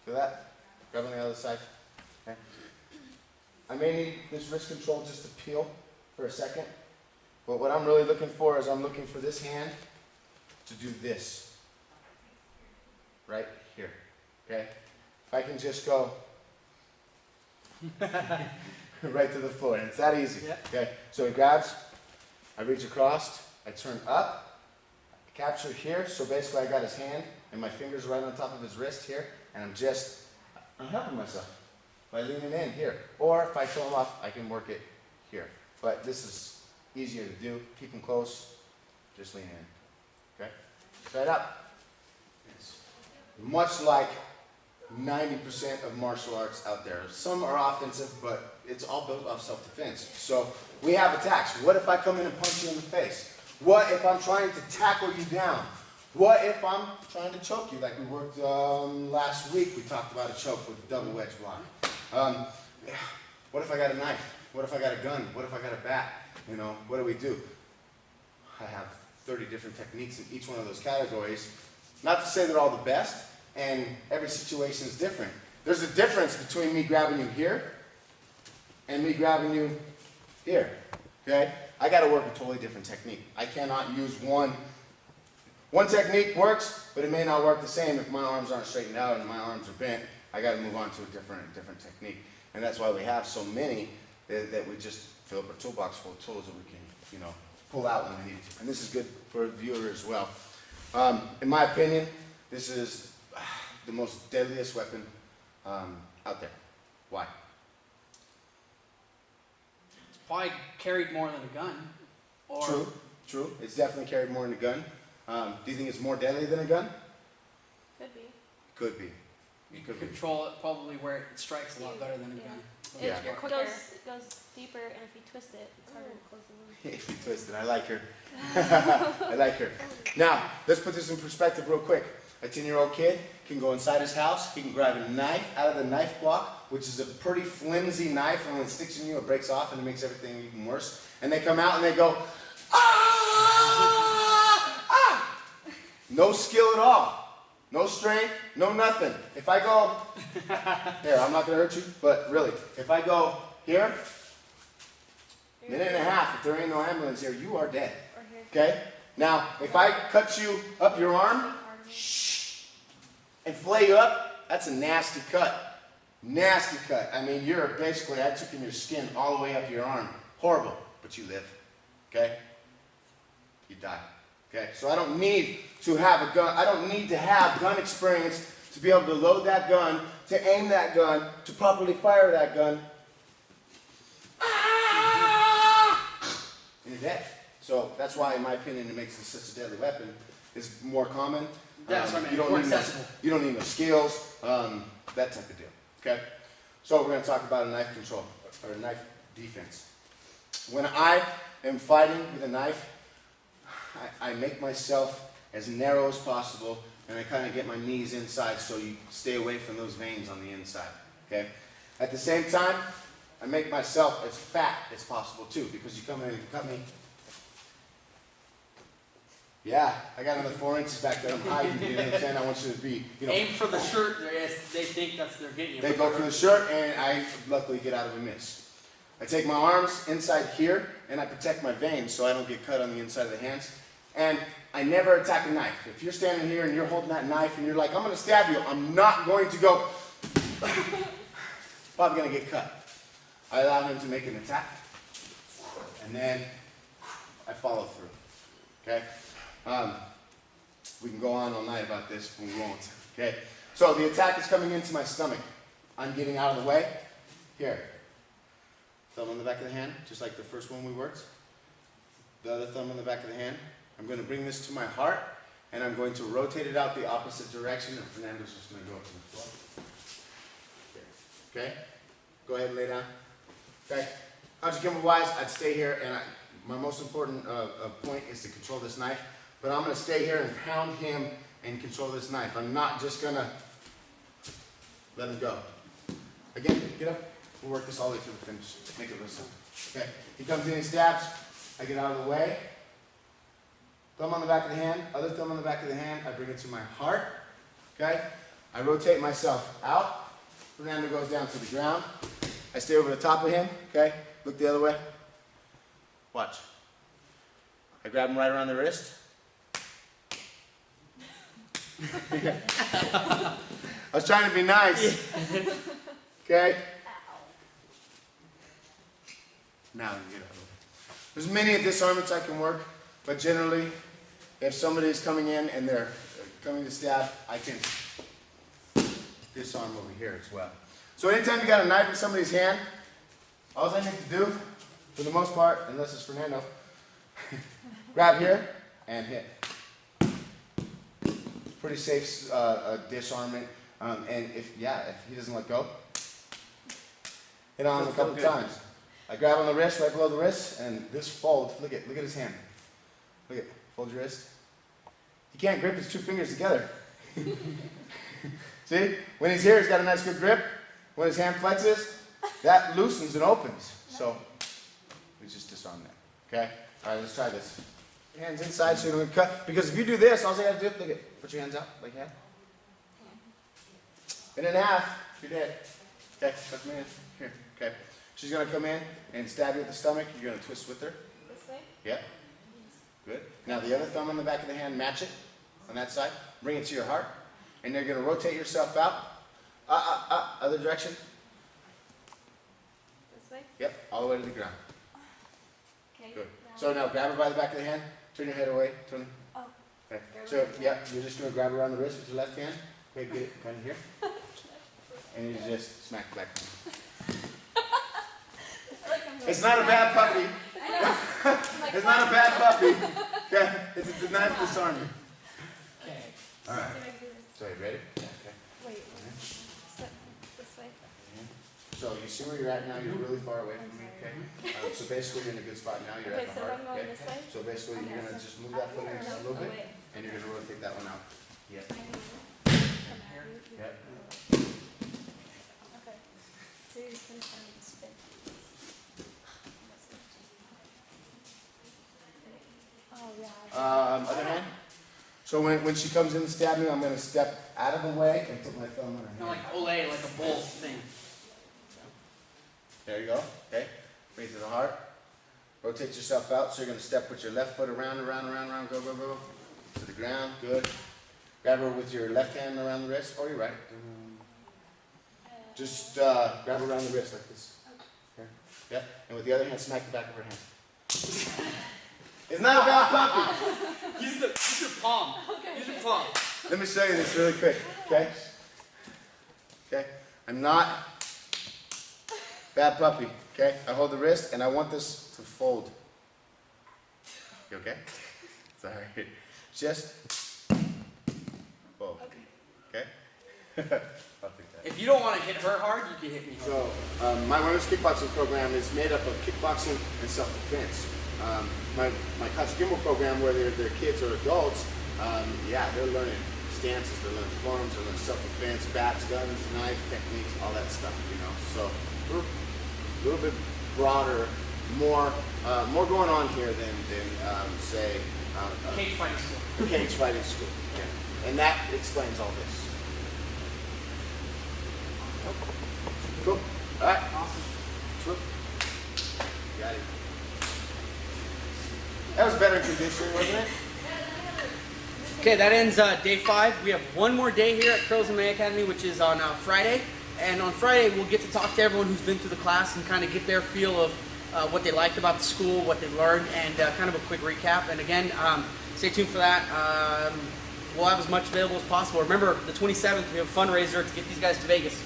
Feel that? Grab on the other side. Okay. I may need this wrist control just to peel for a second. But what I'm really looking for is I'm looking for this hand to do this. Right here. Okay? If I can just go right to the floor. And it's that easy. Yeah. Okay? So he grabs, I reach across, I turn up, I capture here. So basically I got his hand and my fingers right on top of his wrist here. And I'm helping myself by leaning in here. Or if I throw him off, I can work it here. But this is easier to do. Keep him close. Just lean in. Okay? Straight up. Yes. Much like 90% of martial arts out there. Some are offensive, but it's all built off self-defense. So we have attacks. What if I come in and punch you in the face? What if I'm trying to tackle you down? What if I'm trying to choke you like we worked last week? We talked about a choke with a double wedge block. What if I got a knife? What if I got a gun? What if I got a bat? You know, what do we do? I have 30 different techniques in each one of those categories. Not to say they're all the best, and every situation is different. There's a difference between me grabbing you here and me grabbing you here, okay? I gotta work a totally different technique. I cannot use one technique works, but it may not work the same if my arms aren't straightened out and my arms are bent. I gotta move on to a different technique. And that's why we have so many that we just fill up our toolbox full of tools that we can, you know, pull out when we need to. And this is good for a viewer as well. In my opinion, this is the most deadliest weapon out there. Why? It's probably carried more than a gun. Or True. It's definitely carried more than a gun. Do you think it's more deadly than a gun? Could be. Could be. you can control it probably where it strikes a lot better than a gun. Yeah. It goes deeper, and if you twist it, it's harder to close the wound. If you twist it, I like her. I like her. Now, let's put this in perspective real quick. A 10-year-old kid can go inside his house, he can grab a knife out of the knife block, which is a pretty flimsy knife, and when it sticks in you, it breaks off and it makes everything even worse. And they come out and they go, ah! Ah! No skill at all. No strength, no nothing. If I go, here, I'm not going to hurt you, but really, if I go here, minute and a half, if there ain't no ambulance here, you are dead. Or here. Okay? Now, if I cut you up your arm, and flay you up, that's a nasty cut. Nasty cut. I mean, you're basically, I took in your skin all the way up your arm. Horrible, but you live. Okay? You die. Okay? So I don't need to have a gun. I don't need to have gun experience to be able to load that gun, to aim that gun, to properly fire that gun. And you're dead. So that's why, in my opinion, it makes it such a deadly weapon. It's more common. That's what I mean. You don't More need accessible. you don't need no skills, that type of deal. Okay? So we're going to talk about a knife control, or a knife defense. When I am fighting with a knife, I make myself as narrow as possible, and I kind of get my knees inside so you stay away from those veins on the inside. Okay? At the same time, I make myself as fat as possible too, because you come in and you cut me. Yeah, I got another 4 inches back there. I'm hiding. You know what I'm saying? I want you to be, you know. Aim for the shirt. They think they're getting you. They go for the shirt, and I luckily get out of a miss. I take my arms inside here, and I protect my veins so I don't get cut on the inside of the hands. And I never attack a knife. If you're standing here and you're holding that knife and you're like, I'm going to stab you, I'm not going to go, Bob's going to get cut. I allow him to make an attack, and then I follow through. Okay? We can go on all night about this, but we won't. Okay? So the attack is coming into my stomach. I'm getting out of the way. Here. Thumb on the back of the hand, just like the first one we worked. The other thumb on the back of the hand. I'm going to bring this to my heart, and I'm going to rotate it out the opposite direction, and Fernando's just going to go up to the floor. Okay? Go ahead and lay down. Okay? Hajikemba-wise, I'd stay here, and my most important point is to control this knife. But I'm going to stay here and pound him and control this knife. I'm not just going to let him go. Again, get up. We'll work this all the way to the finish. Make it real simple. Okay. He comes in and stabs. I get out of the way. Thumb on the back of the hand. Other thumb on the back of the hand. I bring it to my heart. Okay. I rotate myself out. Fernando goes down to the ground. I stay over the top of him, okay? Look the other way. Watch. I grab him right around the wrist. I was trying to be nice. Okay? Now you get out of the way. There's many disarmaments I can work, but generally, if somebody's coming in and they're coming to stab, I can disarm over here as well. So anytime you got a knife in somebody's hand, all I need to do, for the most part, unless it's Fernando, grab here and hit. Pretty safe disarmament, and if he doesn't let go, hit on him a couple times. I grab on the wrist, right below the wrist, and this fold. Look at his hand. Look at, fold your wrist. He can't grip his two fingers together. See, when he's here, he's got a nice good grip. When his hand flexes, that loosens and opens. So we just disarm that. Okay. All right, let's try this. Hands inside so you don't get cut. Because if you do this, all you got to do, look at, put your hands out like that. And in half, you're dead. Okay, tuck me in. Here, okay. She's going to come in and stab you with the stomach. You're going to twist with her. This way? Yep. Good. Now the other thumb on the back of the hand, match it on that side. Bring it to your heart. And you're going to rotate yourself out. Other direction. This way? Yep, all the way to the ground. Okay. Good. So now grab her by the back of the hand. Turn your head away, Tony. Oh. Okay. So, yeah, you're just going to grab her around the wrist with your left hand. Okay, get it kind of here. And you just smack back. It's not a bad puppy. I know. Like, It's not a bad puppy. Okay, it's a knife disarming. Okay. All right. Did I do this? So, you ready? Okay. Wait. Step this way. So you see where you're at now, you're really far away from me, okay? So basically you're in a good spot now, you're Okay, at the so heart, I'm going okay? this way? So basically you're gonna just move that foot in just a little bit, and you're gonna rotate that one out. Yep. Yep. Okay. So you're just gonna try to spin. Oh yeah. Other hand. So when she comes in to stab me, I'm gonna step out of the way and put my thumb on her No, hand. like Olay, like a bowl thing. There you go, okay? Bring it to the heart. Rotate yourself out, so you're gonna step with your left foot around, go, go, go. To the ground, good. Grab her with your left hand around the wrist, or your right. Just grab her around the wrist like this. Okay. Yep. And with the other hand, smack the back of her hand. It's not a bad puppy. Use your palm. Use your palm. Let me show you this really quick, okay? Okay. I'm not bad puppy, okay? I hold the wrist, and I want this to fold. You okay? Sorry. Just fold. Okay? I'll take that. If you don't want to hit her hard, you can hit me hard. So, my women's kickboxing program is made up of kickboxing and self-defense. My Coach Gimbal program, whether they're kids or adults, yeah, they're learning stances, they're learning forms, they're learning self-defense, bats, guns, knife techniques, all that stuff, you know. So, we're a little bit broader, more going on here than say, Cage fighting school. a cage fighting school. Yeah. And that explains all this. Cool. All right. Awesome. Swoop. Got it. That was better conditioning, wasn't it? Okay, that ends day 5. We have one more day here at Curls MMA Academy, which is on Friday. And on Friday, we'll get to talk to everyone who's been through the class and kind of get their feel of what they liked about the school, what they learned, and kind of a quick recap. And again, stay tuned for that. We'll have as much available as possible. Remember, the 27th, we have a fundraiser to get these guys to Vegas.